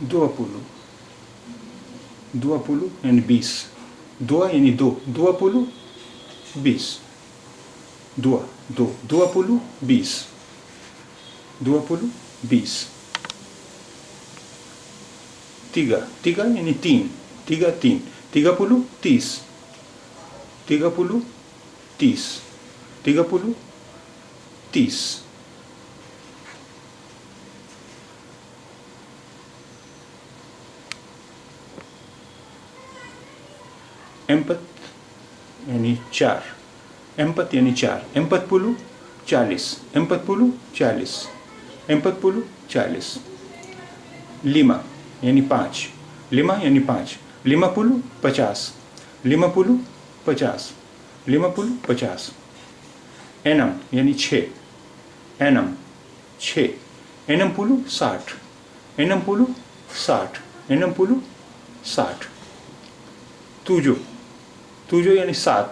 20, 20 यानी 20, 2 यानी 2, 20, 20, 2, 2, 20, 20, 20, 20. 3, 3 यानी 3, 3, 3, 30, 30, 30, 30, 30, 30. Empat यानी 4, empat यानी 4, 40, 40, 40, 40, 40, 40. 5 यानी 5, 5 यानी 5, 50, 50, 50, 50, 50, 50. Enam यानी 6, enam 6, enam pulu 60, enam pulu 60, enam pulu 60. 7, 7 यानी 7,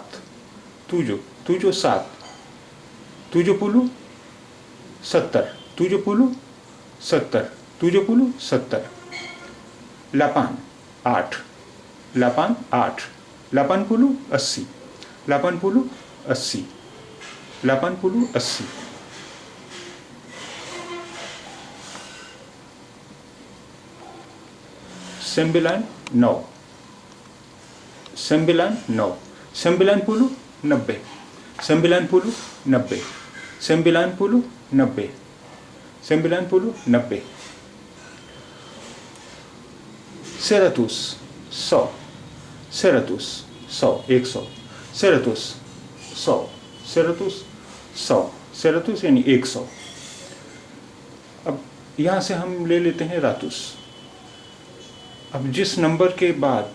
7, 7, 7, 70, 70, 70, 70, 70, 70. 8, 8, 8, 8, 80, 80, 80, 80, 80, 80. Sembilan 9, sembilan 9, 90, 90, 90, 90, 90, 90, 90, 90. 100, 100, 100, 100, 100, 100, 100, 100, 100, 100 यानी 100. अब यहाँ से हम ले लेते हैं रातुस. अब जिस नंबर के बाद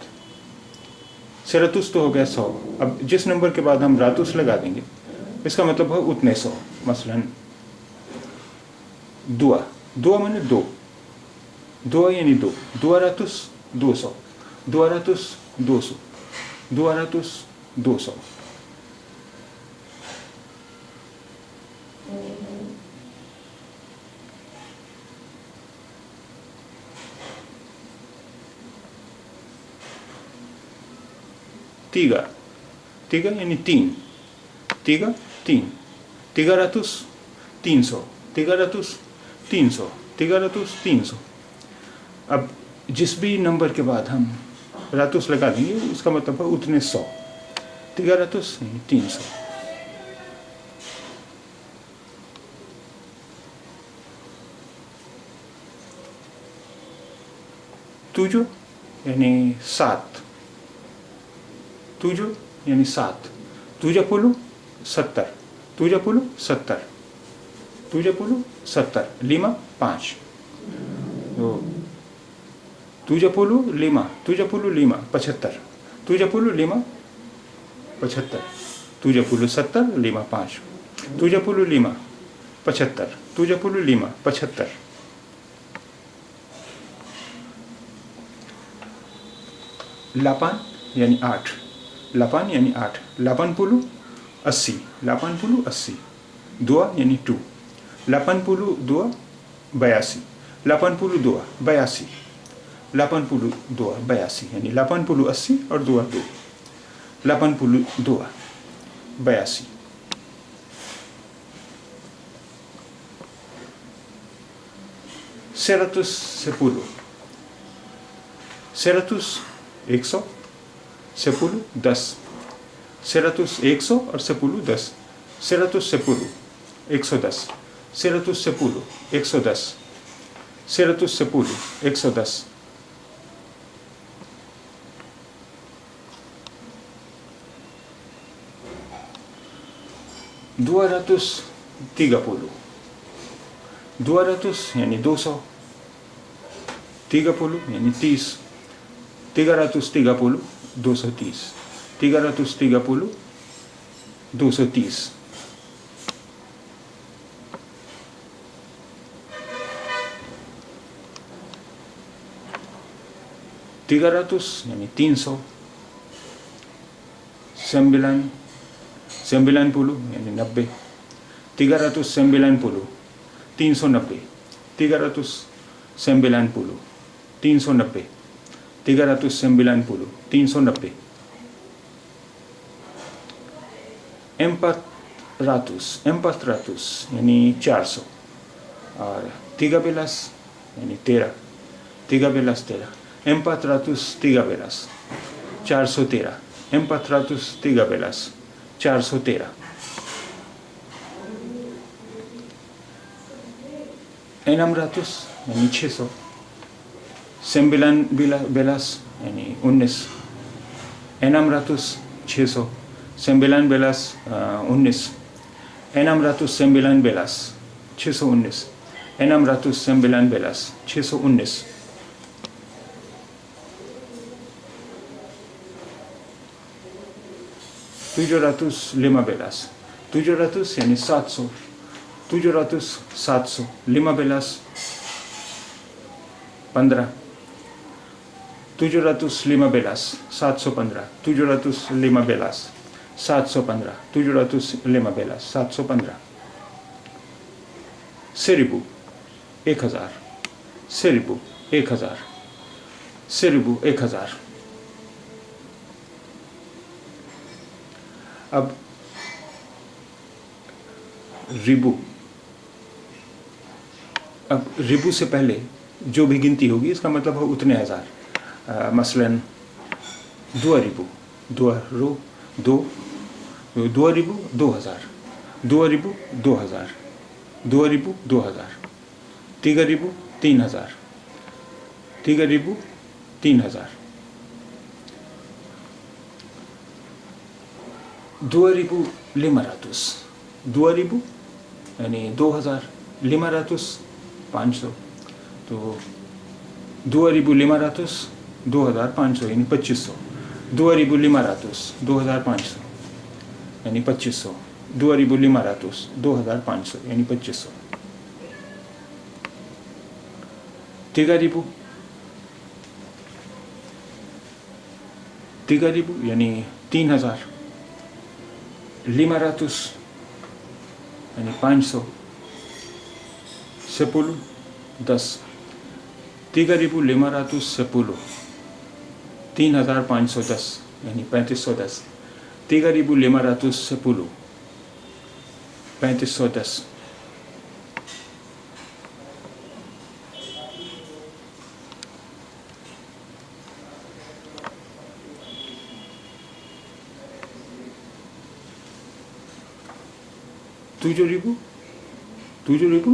सेरतुस तो हो गया 100, अब जिस नंबर के बाद हम रातुस लगा देंगे इसका मतलब है उतने 100. मसलन दुआ, दुआ माने 2, दुआ यानी 2, दुआ रातुस 200, दुआ रातुस 200, दुआ रातुस 200. Tiga, tiga यानी 3, tiga 3, tiga ratus 300, tiga ratus 300, tiga ratus 300. अब जिस भी नंबर के बाद हम रातुस लगा देंगे उसका मतलब है उतने 100. tiga ratus 300. Tujuh यानी 7, 7 यानी 7, 70, 70, 70, 70, 70, 70, 5, 5. तो 70, 5, 70, 5, 75, 70, 5, 75, 70, 70, 5, 70, 5, 75, 70, 75. 8 यानी 8, 8 यानी 8, 80, 80, 80, 80. 2 यानी 2, 82, 82, 82, 82, 82, 82 यानी 80, 80 और 2, 2, 82, 82. Seratus 10, Seratus 100, 10, 10. Seratus 100 और 10, 10. Seratus 10, 110. Seratus 10, 110. Seratus 10, 110. Dua ratus 30, 200 यानी 200, 30 यानी 30, 330, 230, 330, 230. Tigaratus यानी 300, 9, 90 यानी 90, 390, 390, 390, 390. 390. 390. empat ratus यानी 400 और 13 यानी 13. 13. empat ratus 13. 413. empat ratus 13. 413. enam ratus यानी 600. belas यानी 19. enam ratus 600. 19. enam ratus belas 619. enam ratus belas 619. 715. 700 यानी 700. 700. 15. 715. 715. 715. 715. 1000. 1000. 1000. 1000. अब रिबू से पहले जो भी गिनती होगी इसका मतलब है उतने हजार. मसलन 2 रिबू 2000. 2 रिबू 2000. 2 रिबू 2000. 2 रिबू 2000. 3 रिबू 3000. 3 रिबू 3000. 2500. 2000 यानी 2000. 500. 500. तो 2500. 2500 यानी 2500. 2500. 2500 यानी 2500. 2500. 2500 यानी 2500. 3000. 3000 यानी 3000. 500 यानी 500. 10. 10. 3.510. 3510 यानी 3510. 3.510. 3510. 7,000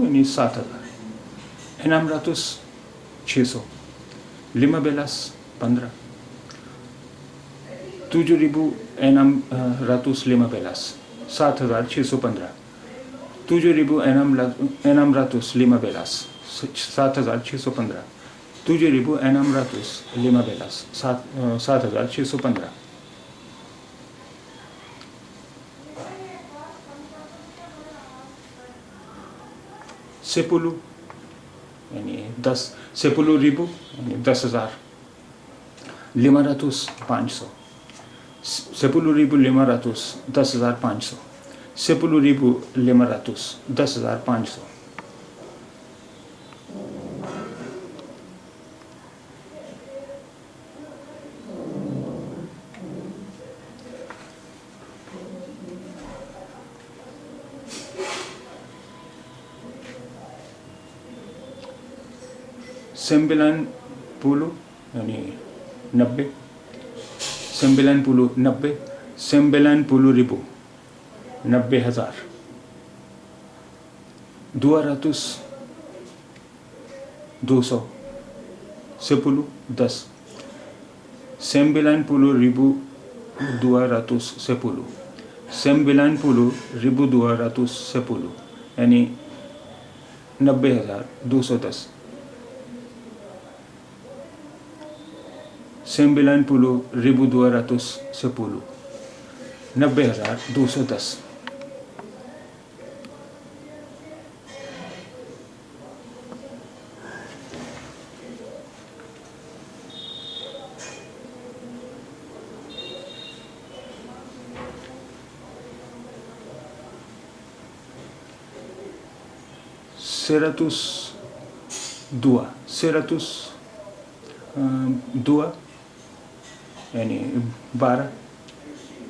यानी 7,000. 600. 15. 15. 7,615. 7,615. 7,615. 7,615. Sepuluh यानी 10. 10,000 यानी 10,000. 500. 500. 10,500. 10,500. 10,500. 10,500. sembilan puluh यानी 90. 90. 90,000. 90,000. 200. 200. 10. 10. 90,210. 90,210 यानी 90,210. 90,210. 90,210. Seratus dua. 100. dua यानी 12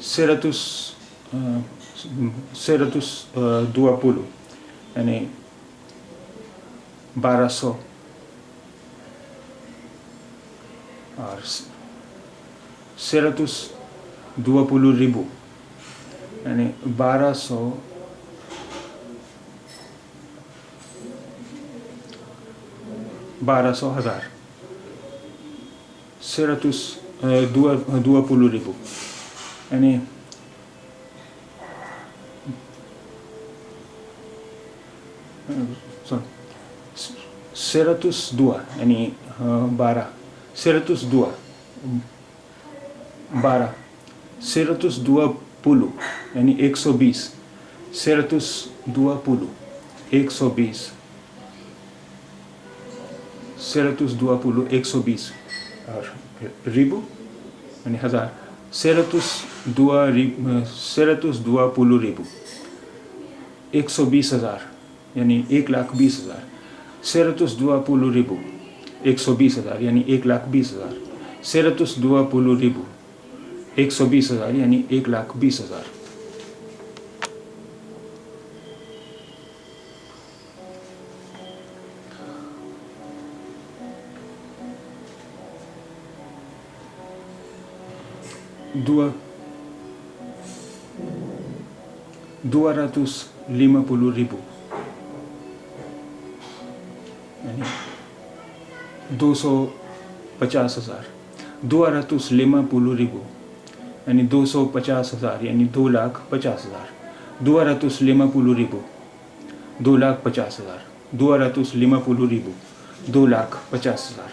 100 120 यानी 1200 और 120,000 यानी 1200 1,200,000 120,000 यानी 102 यानी 12 102 12 120 यानी 120 120 120 120 120 और ribu यानी 1000 120,000 120,000 यानी 1,20,000 120,000 120,000 यानी 1,20,000 120,000 120,000 यानी 1,20,000 250,000 यानी 250,000 250,000 यानी 250,000 यानी 2,50,000 250,000 2,50,000 250,000 2,50,000